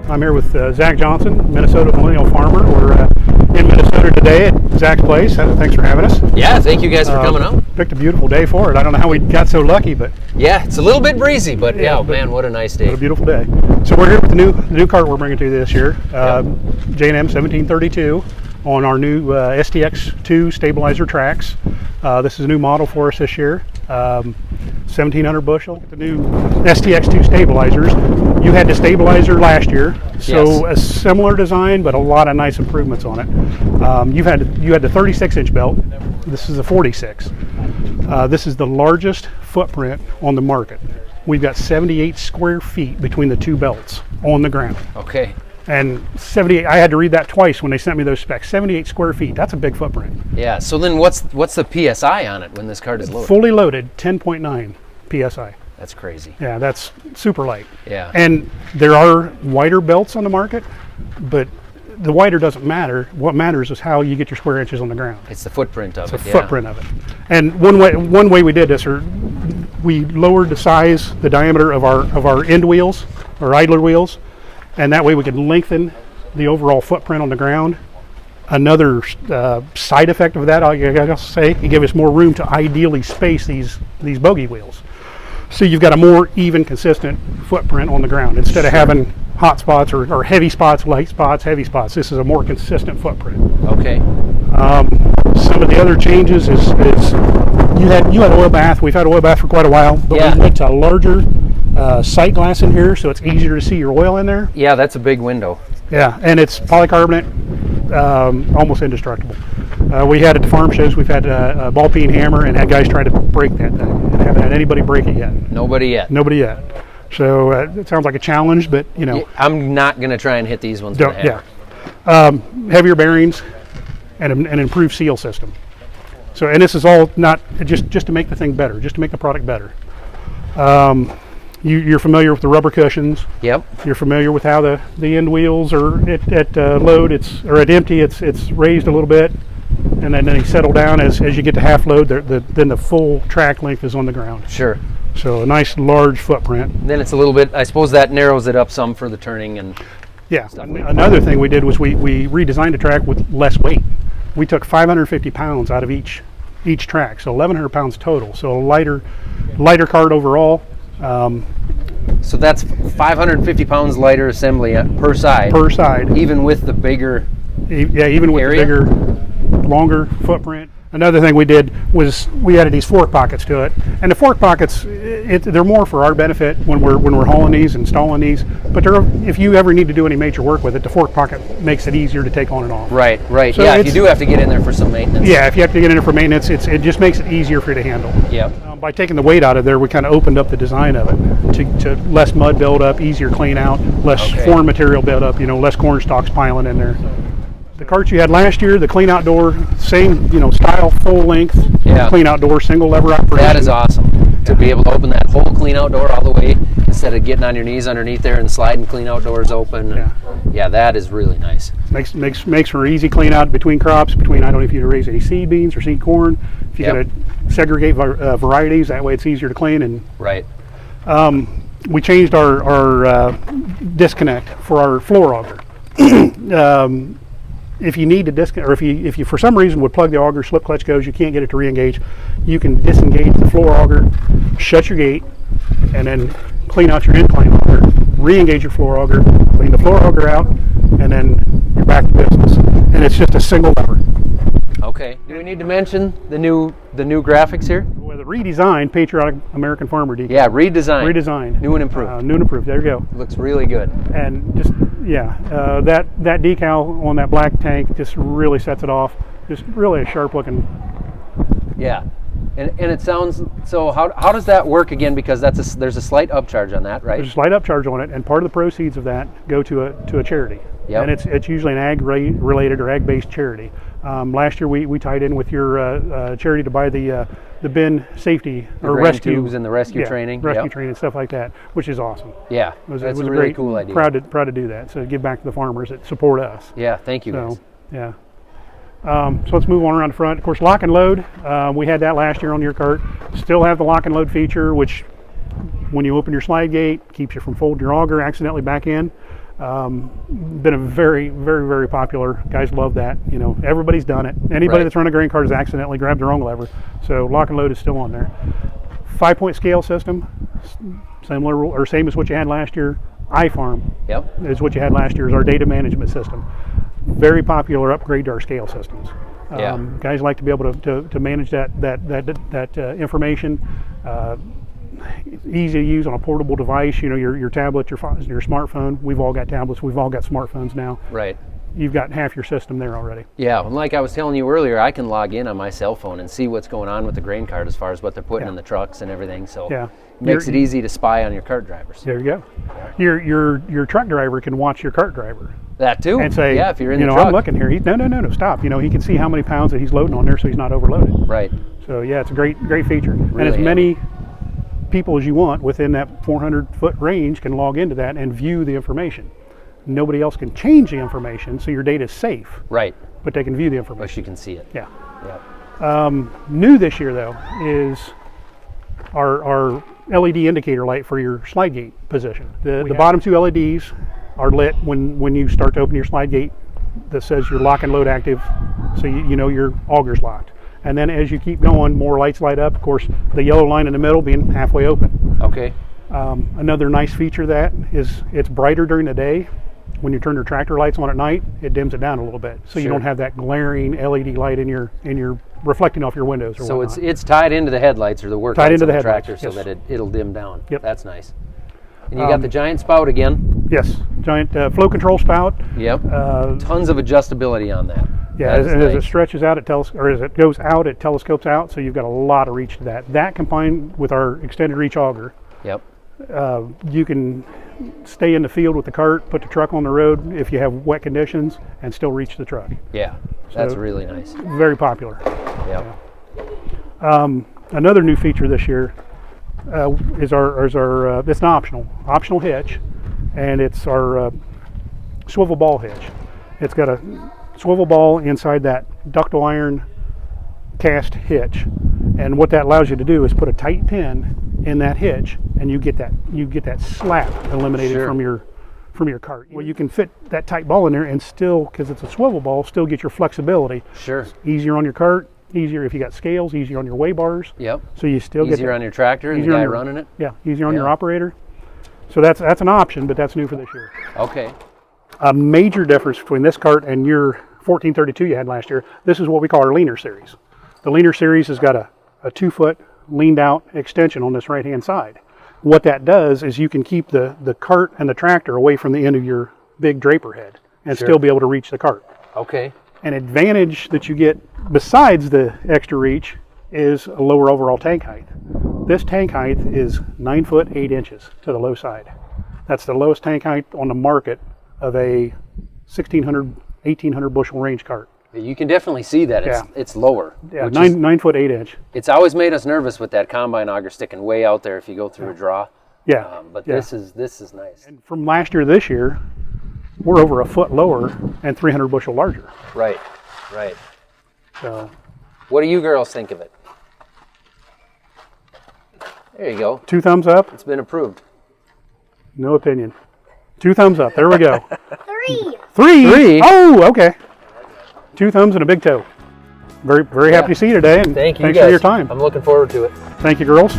I'm here with Zach Johnson, Minnesota Millennial Farmer. We're in Minnesota today at Zach's place. Thanks for having us. Yeah, thank you guys for coming out. Picked a beautiful day for it. I don't know how we got so lucky, but yeah, it's a little bit breezy, but yeah, man, what a nice day. What a beautiful day. So we're here with the new cart we're bringing to you this year, J&M 1732 on our new STX2 Stabilizer Trax. This is a new model for us this year. 1,700 bushel. The new STX2 stabilizers. You had the stabilizer last year, so yes. A similar design, but a lot of nice improvements on it. You had the 36-inch belt. This is a 46. This is the largest footprint on the market. We've got 78 square feet between the two belts on the ground. Okay. And 78, I had to read that twice when they sent me those specs. 78 square feet, that's a big footprint. Yeah, so then what's the PSI on it when this cart is loaded? Fully loaded, 10.9 PSI. That's crazy. Yeah, that's super light. Yeah. And there are wider belts on the market, but the wider doesn't matter. What matters is how you get your square inches on the ground. It's the footprint of it, the footprint of it. And one way we did this, we lowered the size, the diameter of our end wheels, or idler wheels, and that way we could lengthen the overall footprint on the ground. Another side effect of that, I gotta say, it gave us more room to ideally space these bogey wheels. So you've got a more even, consistent footprint on the ground instead of having hot spots or heavy spots, light spots, heavy spots. This is a more consistent footprint. Okay. Some of the other changes is you had oil bath. We've had oil bath for quite a while, but we went to a larger sight glass in here, so it's easier to see your oil in there. Yeah, that's a big window. Yeah, and it's polycarbonate, almost indestructible. We had at the farm shows, we've had a ball peen hammer and had guys try to break that thing, and haven't had anybody break it yet. Nobody yet. Nobody yet. So it sounds like a challenge, but you know. I'm not going to try and hit these ones with a hammer. Yeah. Heavier bearings and an improved seal system. So, and this is all not just to make the thing better, just to make the product better. You're familiar with the rubber cushions. Yep. You're familiar with how the end wheels are at load, or at empty, it's raised a little bit, and then they settle down as you get to half load. Then the full track length is on the ground. Sure. So a nice large footprint. And then it's a little bit, I suppose that narrows it up some for the turning and. Yeah. Another thing we did was we redesigned the track with less weight. We took 550 pounds out of each track, so 1,100 pounds total. So a lighter cart overall. So that's 550 pounds lighter assembly per side. Per side. Even with the bigger even with area? the bigger, longer footprint. Another thing we did was we added these fork pockets to it, and the fork pockets they're more for our benefit when we're hauling these, installing these. But if you ever need to do any major work with it, the fork pocket makes it easier to take on and off. Right. So yeah, if you do have to get in there for some maintenance. Yeah, if you have to get in there for maintenance, it just makes it easier for you to handle. Yep. By taking the weight out of there, we kind of opened up the design of it to less mud buildup, easier clean out, less foreign material buildup, less corn stalks piling in there. The carts you had last year, the clean out door, same style, full length, clean out door, single lever operation. That is awesome to be able to open that whole clean out door all the way instead of getting on your knees underneath there and sliding clean out doors open. Yeah, that is really nice. Makes for easy clean out between crops. I don't know if you raise any seed beans or seed corn. If you got to segregate varieties, that way it's easier to clean. And right. We changed our disconnect for our floor auger. If you need to disconnect, or if you for some reason would plug the auger, slip clutch goes, you can't get it to re-engage, you can disengage the floor auger, shut your gate, and then clean out your incline auger, re-engage your floor auger, clean the floor auger out, and then you're back to business. And it's just a single lever. Okay. Do we need to mention the new graphics here? Well, the redesigned Patriotic American Farmer decal. Yeah, redesigned. Redesigned. New and improved. New and improved. There you go. Looks really good. And just that decal on that black tank just really sets it off. Just really a sharp looking. Yeah. And it sounds, so how does that work again? Because there's a slight upcharge on that, right? There's a slight upcharge on it, and part of the proceeds of that go to a charity. Yep. And it's usually an ag-related or ag-based charity. Last year we tied in with your charity to buy the bin safety or rescue tubes and the rescue training. Rescue training and stuff like that, which is awesome. Yeah, that's a really cool idea. Proud to do that. So give back to the farmers that support us. Yeah, thank you guys. Yeah. So let's move on around the front. Of course, lock and load. We had that last year on your cart. Still have the lock and load feature, which when you open your slide gate, keeps you from folding your auger accidentally back in. Been a very, very, very popular. Guys love that. You know, everybody's done it. Anybody that's run a grain cart has accidentally grabbed the wrong lever. So lock and load is still on there. 5-point scale system, similar or same as what you had last year. iFarm is what you had last year, is our data management system. Very popular upgrade to our scale systems. Guys like to be able to manage that information. Easy to use on a portable device. You know, your tablet, your smartphone. We've all got tablets. We've all got smartphones now. Right. You've got half your system there already. Yeah, and like I was telling you earlier, I can log in on my cell phone and see what's going on with the grain cart as far as what they're putting in the trucks and everything. So it makes it easy to spy on your cart drivers. There you go. Your truck driver can watch your cart driver. That too. And say, if you're in the the truck, truck. I'm looking here. No, stop. You know, he can see how many pounds that he's loading on there, so he's not overloaded. Right. So yeah, it's a great feature. Really and as many people as you want within that 400-foot range can log into that and view the information. Nobody else can change the information, so your data is safe. Right. But they can view the information. But you can see it. Yeah. Yep. New this year though is our LED indicator light for your slide gate position. The bottom two LEDs are lit when you start to open your slide gate. That says your lock and load active, so you know your auger's locked. And then as you keep going, more lights light up. Of course, the yellow line in the middle being halfway open. Okay. Another nice feature of that is it's brighter during the day. When you turn your tractor lights on at night, it dims it down a little bit, so you don't have that glaring LED light in your reflecting off your windows. So it's tied into the headlights or the work lights on the tractor, so that it'll dim down. Yep. That's nice. And you got the giant spout again. Yes, giant flow control spout. Yep. Tons of adjustability on that. Yeah, as it stretches out, as it goes out, it telescopes out, so you've got a lot of reach to that. That combined with our extended reach auger. Yep. You can stay in the field with the cart, put the truck on the road if you have wet conditions, and still reach the truck. Yeah, that's really nice. Very popular. Yep. Yeah. Another new feature this year is our it's an optional hitch, and it's our swivel ball hitch. It's got a swivel ball inside that ductile iron cast hitch, and what that allows you to do is put a tight pin in that hitch, and you get that slap eliminated from your cart. Well, you can fit that tight ball in there and still, because it's a swivel ball, still get your flexibility. Sure. It's easier on your cart, easier if you got scales, easier on your weigh bars. Yep. So you still easier on your tractor and the guy running it. Yeah, easier on your operator. So that's an option, but that's new for this year. Okay. A major difference between this cart and your 1432 you had last year. This is what we call our leaner series. The leaner series has got a 2-foot leaned out extension on this right hand side. What that does is you can keep the cart and the tractor away from the end of your big draper head and still be able to reach the cart. Okay. An advantage that you get besides the extra reach is a lower overall tank height. This tank height is 9 foot 8 inches to the low side. That's the lowest tank height on the market of a 1,600, 1,800 bushel range cart. You can definitely see that it's lower. Yeah, 9 foot 8 inch. It's always made us nervous with that combine auger sticking way out there if you go through a draw. Yeah. But this is nice. And from last year to this year, we're over a foot lower and 300 bushel larger. Right. So, what do you girls think of it? There you go. 2 thumbs up. It's been approved. No opinion. 2 thumbs up. There we go. 3. 3. Oh, okay. 2 thumbs and a big toe. Very happy to see you today, and thank you thanks guys for your time. I'm looking forward to it. Thank you, girls.